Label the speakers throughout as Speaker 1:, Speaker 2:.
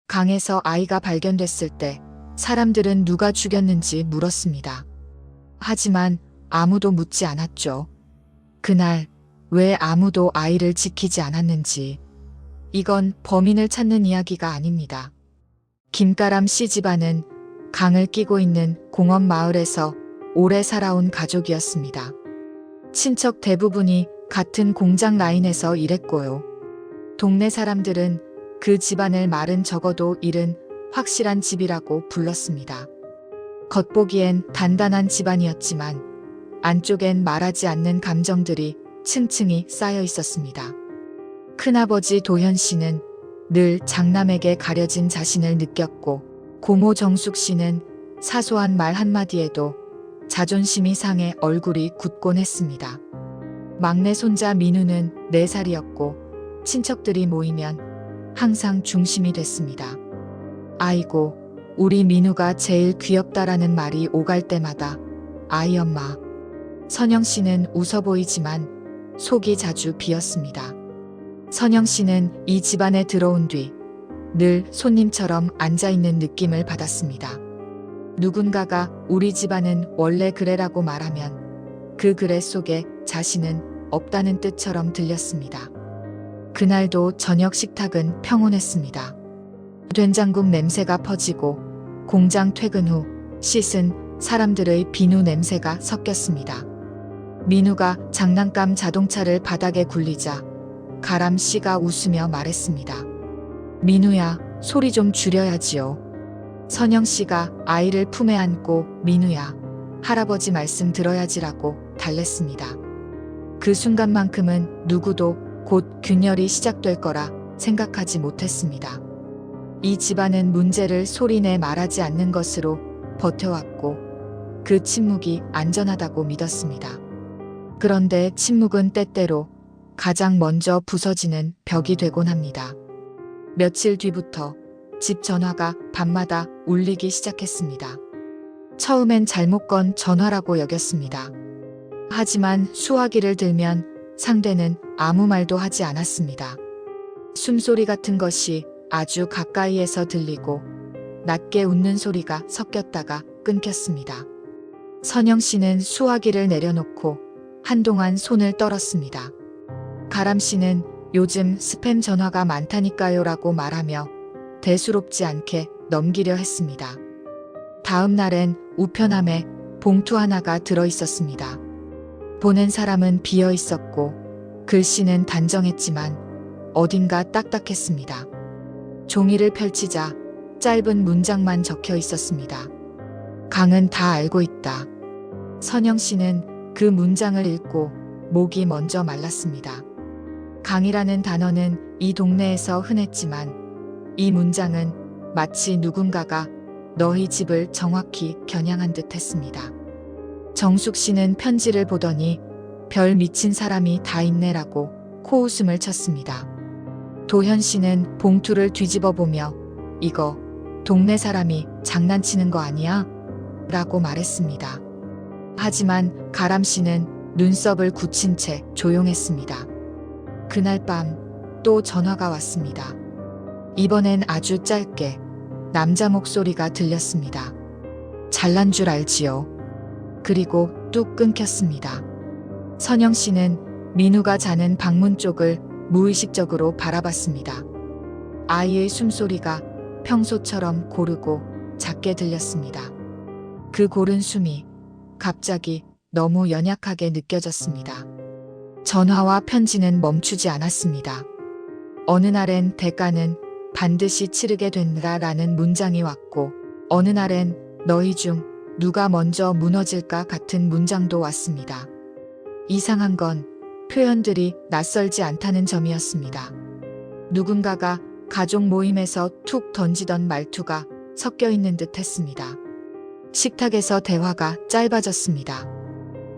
Speaker 1: 강에서 아이가 발견됐을 때 사람들은 누가 죽였는지 물었습니다. 하지만 아무도 묻지 않았죠. 그날 왜 아무도 아이를 지키지 않았는지. 이건 범인을 찾는 이야기가 아닙니다. 김가람 씨 집안은 강을 끼고 있는 공원 마을에서 오래 살아온 가족이었습니다. 친척 대부분이 같은 공장 라인에서 일했고요. 동네 사람들은 그 집안을 말은 적어도 일은 확실한 집이라고 불렀습니다. 겉보기엔 단단한 집안이었지만 안쪽엔 말하지 않는 감정들이 층층이 쌓여 있었습니다. 큰아버지 도현 씨는 늘 장남에게 가려진 자신을 느꼈고, 고모 정숙 씨는 사소한 말 한마디에도 자존심이 상해 얼굴이 굳곤 했습니다. 막내 손자 민우는 4살이었고 친척들이 모이면 항상 중심이 됐습니다. 아이고, 우리 민우가 제일 귀엽다라는 말이 오갈 때마다 아이 엄마. 선영 씨는 웃어 보이지만 속이 자주 비었습니다. 선영 씨는 이 집안에 들어온 뒤 늘 손님처럼 앉아있는 느낌을 받았습니다. 누군가가 우리 집안은 원래 그래라고 말하면 그 그래 속에 자신은 없다는 뜻처럼 들렸습니다. 그날도 저녁 식탁은 평온했습니다. 된장국 냄새가 퍼지고 공장 퇴근 후 씻은 사람들의 비누 냄새가 섞였습니다. 민우가 장난감 자동차를 바닥에 굴리자 가람 씨가 웃으며 말했습니다. 민우야, 소리 좀 줄여야지요. 선영 씨가 아이를 품에 안고 민우야, 할아버지 말씀 들어야지라고 달랬습니다. 그 순간만큼은 누구도 곧 균열이 시작될 거라 생각하지 못했습니다. 이 집안은 문제를 소리내 말하지 않는 것으로 버텨왔고 그 침묵이 안전하다고 믿었습니다. 그런데 침묵은 때때로 가장 먼저 부서지는 벽이 되곤 합니다. 며칠 뒤부터 집 전화가 밤마다 울리기 시작했습니다. 처음엔 잘못 건 전화라고 여겼습니다. 하지만 수화기를 들면 상대는 아무 말도 하지 않았습니다. 숨소리 같은 것이 아주 가까이에서 들리고 낮게 웃는 소리가 섞였다가 끊겼습니다. 선영 씨는 수화기를 내려놓고 한동안 손을 떨었습니다. 가람 씨는 요즘 스팸 전화가 많다니까요 라고 말하며 대수롭지 않게 넘기려 했습니다. 다음 날엔 우편함에 봉투 하나가 들어 있었습니다. 보낸 사람은 비어 있었고 글씨는 단정했지만 어딘가 딱딱했습니다. 종이를 펼치자 짧은 문장만 적혀 있었습니다. 강은 다 알고 있다. 선영 씨는 그 문장을 읽고 목이 먼저 말랐습니다. 강이라는 단어는 이 동네에서 흔했지만 이 문장은 마치 누군가가 너희 집을 정확히 겨냥한 듯 했습니다. 정숙 씨는 편지를 보더니 별 미친 사람이 다 있네라고 코웃음을 쳤습니다. 도현 씨는 봉투를 뒤집어 보며 이거 동네 사람이 장난치는 거 아니야? 라고 말했습니다. 하지만 가람 씨는 눈썹을 굳힌 채 조용했습니다. 그날 밤 또 전화가 왔습니다. 이번엔 아주 짧게 남자 목소리가 들렸습니다. 잘난 줄 알지요. 그리고 뚝 끊겼습니다. 선영 씨는 민우가 자는 방문 쪽을 무의식적으로 바라봤습니다. 아이의 숨소리가 평소처럼 고르고 작게 들렸습니다. 그 고른 숨이 갑자기 너무 연약하게 느껴졌습니다. 전화와 편지는 멈추지 않았습니다. 어느 날엔 대가는 반드시 치르게 된다라는 문장이 왔고 어느 날엔 너희 중 누가 먼저 무너질까 같은 문장도 왔습니다. 이상한 건 표현들이 낯설지 않다는 점이었습니다. 누군가가 가족 모임에서 툭 던지던 말투가 섞여 있는 듯 했습니다. 식탁에서 대화가 짧아졌습니다.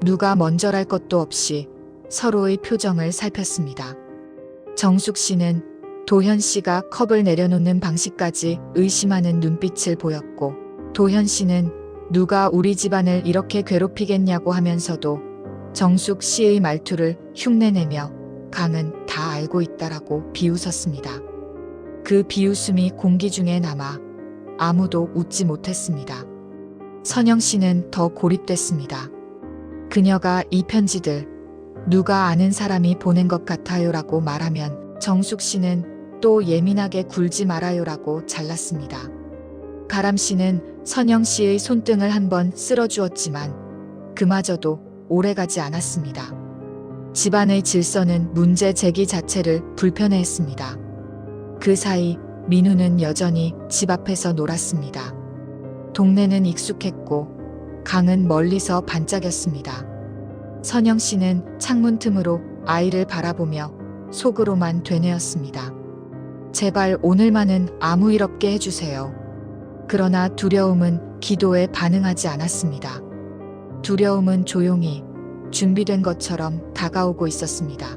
Speaker 1: 누가 먼저랄 것도 없이 서로의 표정을 살폈습니다. 정숙 씨는 도현 씨가 컵을 내려놓는 방식까지 의심하는 눈빛을 보였고 도현 씨는 누가 우리 집안을 이렇게 괴롭히겠냐고 하면서도 정숙 씨의 말투를 흉내내며 강은 다 알고 있다라고 비웃었습니다. 그 비웃음이 공기 중에 남아 아무도 웃지 못했습니다. 선영 씨는 더 고립됐습니다. 그녀가 이 편지들 누가 아는 사람이 보낸 것 같아요라고 말하면 정숙 씨는 또 예민하게 굴지 말아요라고 잘랐습니다. 가람 씨는 선영 씨의 손등을 한번 쓸어주었지만 그마저도 오래가지 않았습니다. 집안의 질서는 문제 제기 자체를 불편해했습니다. 그 사이 민우는 여전히 집 앞에서 놀았습니다. 동네는 익숙했고 강은 멀리서 반짝였습니다. 선영 씨는 창문 틈으로 아이를 바라보며 속으로만 되뇌었습니다. 제발 오늘만은 아무 일 없게 해주세요. 그러나 두려움은 기도에 반응하지 않았습니다. 두려움은 조용히 준비된 것처럼 다가오고 있었습니다.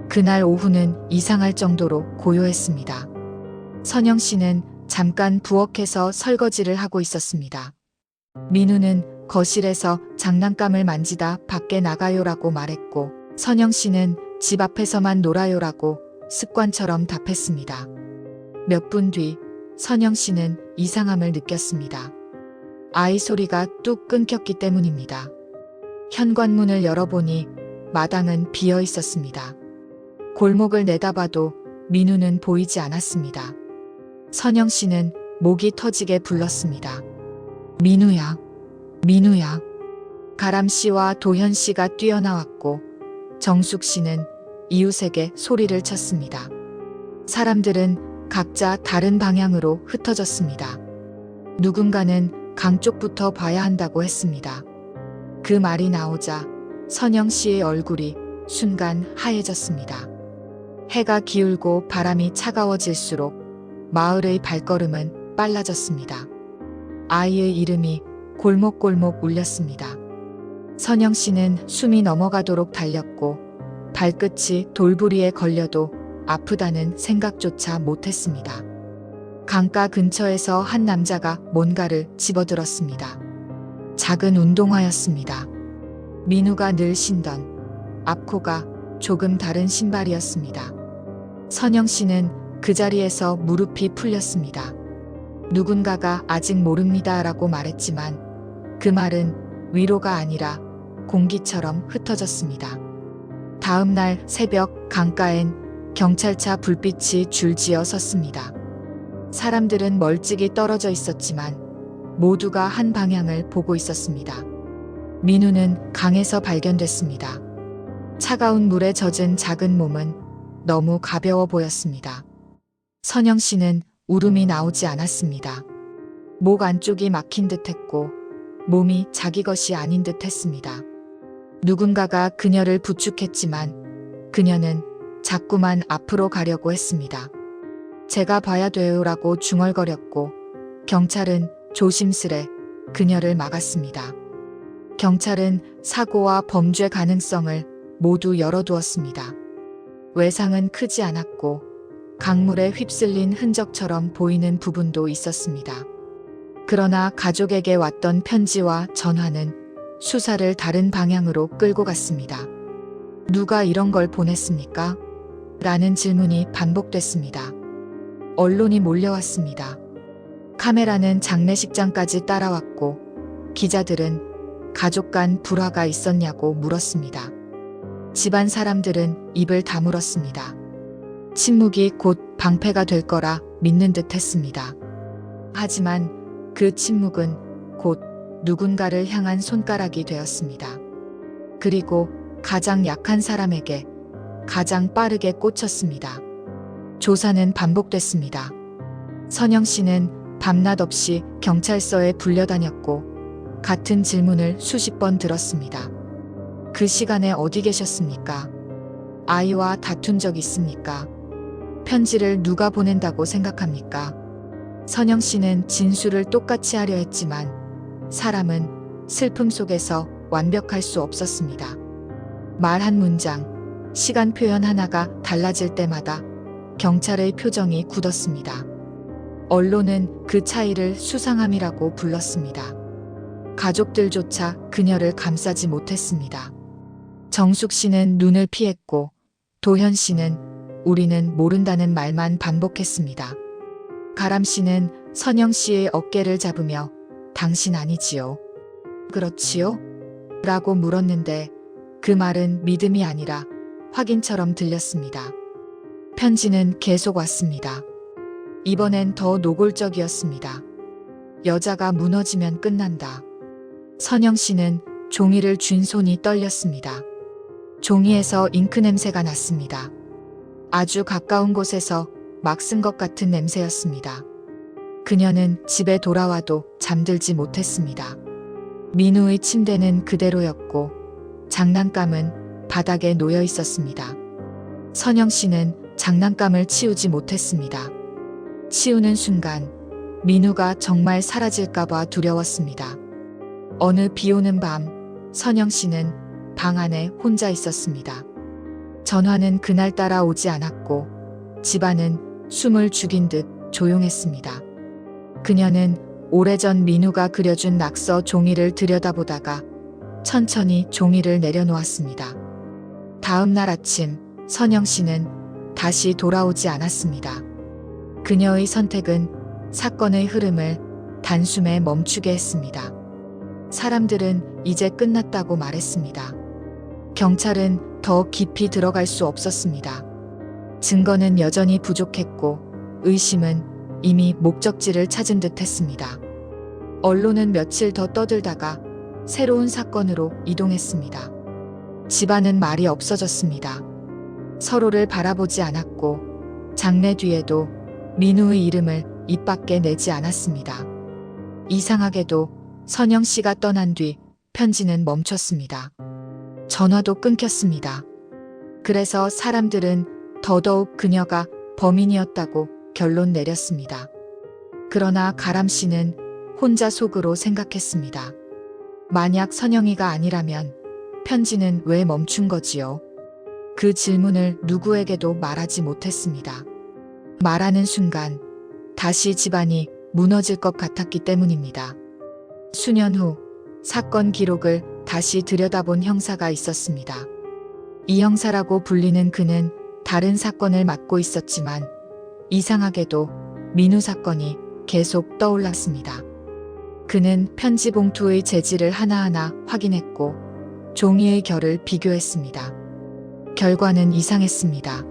Speaker 1: 그날 오후는 이상할 정도로 고요했습니다. 선영 씨는 잠깐 부엌에서 설거지를 하고 있었습니다. 민우는 거실에서 장난감을 만지다 밖에 나가요라고 말했고 선영 씨는 집 앞에서만 놀아요라고 습관처럼 답했습니다. 몇 분 뒤 선영 씨는 이상함을 느꼈습니다. 아이 소리가 뚝 끊겼기 때문입니다. 현관문을 열어보니 마당은 비어 있었습니다. 골목을 내다봐도 민우는 보이지 않았습니다. 선영 씨는 목이 터지게 불렀습니다. 민우야, 민우야. 가람 씨와 도현 씨가 뛰어나왔고 정숙 씨는 이웃에게 소리를 쳤습니다. 사람들은 각자 다른 방향으로 흩어졌습니다. 누군가는 강 쪽부터 봐야 한다고 했습니다. 그 말이 나오자 선영 씨의 얼굴이 순간 하얘졌습니다. 해가 기울고 바람이 차가워질수록 마을의 발걸음은 빨라졌습니다. 아이의 이름이 골목골목 울렸습니다. 선영 씨는 숨이 넘어가도록 달렸고 발끝이 돌부리에 걸려도 아프다는 생각조차 못했습니다. 강가 근처에서 한 남자가 뭔가를 집어들었습니다. 작은 운동화였습니다. 민우가 늘 신던 앞코가 조금 다른 신발이었습니다. 선영 씨는 그 자리에서 무릎이 풀렸습니다. 누군가가 아직 모릅니다라고 말했지만 그 말은 위로가 아니라 공기처럼 흩어졌습니다. 다음 날 새벽 강가엔 경찰차 불빛이 줄지어 섰습니다. 사람들은 멀찍이 떨어져 있었지만 모두가 한 방향을 보고 있었습니다. 민우는 강에서 발견됐습니다. 차가운 물에 젖은 작은 몸은 너무 가벼워 보였습니다. 선영 씨는 울음이 나오지 않았습니다. 목 안쪽이 막힌 듯했고 몸이 자기 것이 아닌 듯했습니다. 누군가가 그녀를 부축했지만 그녀는 자꾸만 앞으로 가려고 했습니다. 제가 봐야 돼요라고 중얼거렸고 경찰은 조심스레 그녀를 막았습니다. 경찰은 사고와 범죄 가능성을 모두 열어두었습니다. 외상은 크지 않았고 강물에 휩쓸린 흔적처럼 보이는 부분도 있었습니다. 그러나 가족에게 왔던 편지와 전화는 수사를 다른 방향으로 끌고 갔습니다. 누가 이런 걸 보냈습니까? 라는 질문이 반복됐습니다. 언론이 몰려왔습니다. 카메라는 장례식장까지 따라왔고 기자들은 가족 간 불화가 있었냐고 물었습니다. 집안 사람들은 입을 다물었습니다. 침묵이 곧 방패가 될 거라 믿는 듯 했습니다. 하지만 그 침묵은 곧 누군가를 향한 손가락이 되었습니다. 그리고 가장 약한 사람에게 가장 빠르게 꽂혔습니다. 조사는 반복됐습니다. 선영 씨는 밤낮 없이 경찰서에 불려다녔고 같은 질문을 수십 번 들었습니다. 그 시간에 어디 계셨습니까? 아이와 다툰 적 있습니까? 편지를 누가 보낸다고 생각합니까? 선영 씨는 진술을 똑같이 하려 했지만 사람은 슬픔 속에서 완벽할 수 없었습니다. 말 한 문장, 시간 표현 하나가 달라질 때마다 경찰의 표정이 굳었습니다. 언론은 그 차이를 수상함이라고 불렀습니다. 가족들조차 그녀를 감싸지 못했습니다. 정숙 씨는 눈을 피했고 도현 씨는 우리는 모른다는 말만 반복했습니다. 가람 씨는 선영 씨의 어깨를 잡으며 당신 아니지요? 그렇지요? 라고 물었는데 그 말은 믿음이 아니라 확인처럼 들렸습니다. 편지는 계속 왔습니다. 이번엔 더 노골적이었습니다. 여자가 무너지면 끝난다. 선영 씨는 종이를 쥔 손이 떨렸습니다. 종이에서 잉크 냄새가 났습니다. 아주 가까운 곳에서 막 쓴 것 같은 냄새였습니다. 그녀는 집에 돌아와도 잠들지 못했습니다. 민우의 침대는 그대로였고 장난감은 바닥에 놓여 있었습니다. 선영 씨는 장난감을 치우지 못했습니다. 치우는 순간 민우가 정말 사라질까봐 두려웠습니다. 어느 비 오는 밤 선영 씨는 방 안에 혼자 있었습니다. 전화는 그날따라 오지 않았고 집안은 숨을 죽인 듯 조용했습니다. 그녀는 오래전 민우가 그려준 낙서 종이를 들여다보다가 천천히 종이를 내려놓았습니다. 다음 날 아침 선영 씨는 다시 돌아오지 않았습니다. 그녀의 선택은 사건의 흐름을 단숨에 멈추게 했습니다. 사람들은 이제 끝났다고 말했습니다. 경찰은 더 깊이 들어갈 수 없었습니다. 증거는 여전히 부족했고 의심은 이미 목적지를 찾은 듯 했습니다. 언론은 며칠 더 떠들다가 새로운 사건으로 이동했습니다. 집안은 말이 없어졌습니다. 서로를 바라보지 않았고 장례 뒤에도 민우의 이름을 입 밖에 내지 않았습니다. 이상하게도 선영 씨가 떠난 뒤 편지는 멈췄습니다. 전화도 끊겼습니다. 그래서 사람들은 더더욱 그녀가 범인이었다고 결론 내렸습니다. 그러나 가람 씨는 혼자 속으로 생각했습니다. 만약 선영이가 아니라면 편지는 왜 멈춘 거지요? 그 질문을 누구에게도 말하지 못했습니다. 말하는 순간 다시 집안이 무너질 것 같았기 때문입니다. 수년 후 사건 기록을 다시 들여다본 형사가 있었습니다. 이 형사라고 불리는 그는 다른 사건을 맡고 있었지만 이상하게도 민우 사건이 계속 떠올랐습니다. 그는 편지 봉투의 재질을 하나하나 확인했고 종이의 결을 비교했습니다. 결과는 이상했습니다.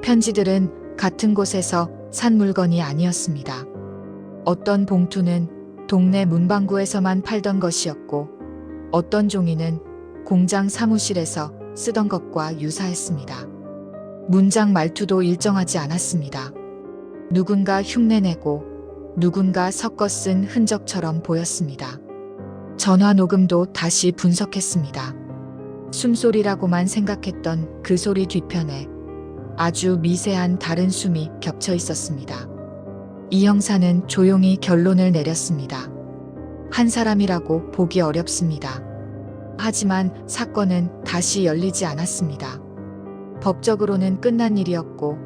Speaker 1: 편지들은 같은 곳에서 산 물건이 아니었습니다. 어떤 봉투는 동네 문방구에서만 팔던 것이었고 어떤 종이는 공장 사무실에서 쓰던 것과 유사했습니다. 문장 말투도 일정하지 않았습니다. 누군가 흉내내고 누군가 섞어 쓴 흔적처럼 보였습니다. 전화 녹음도 다시 분석했습니다. 숨소리라고만 생각했던 그 소리 뒤편에 아주 미세한 다른 숨이 겹쳐 있었습니다. 이 형사는 조용히 결론을 내렸습니다. 한 사람이라고 보기 어렵습니다. 하지만 사건은 다시 열리지 않았습니다. 법적으로는 끝난 일이었고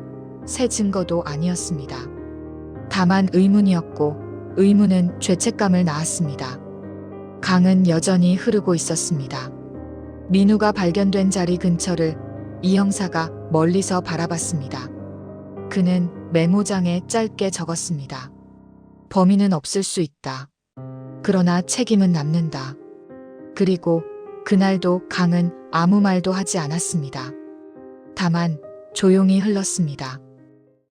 Speaker 1: 새 증거도 아니었습니다. 다만 의문이었고 의문은 죄책감을 낳았습니다. 강은 여전히 흐르고 있었습니다. 민우가 발견된 자리 근처를 이 형사가 멀리서 바라봤습니다. 그는 메모장에 짧게 적었습니다. 범인은 없을 수 있다. 그러나 책임은 남는다. 그리고 그날도 강은 아무 말도 하지 않았습니다. 다만 조용히 흘렀습니다.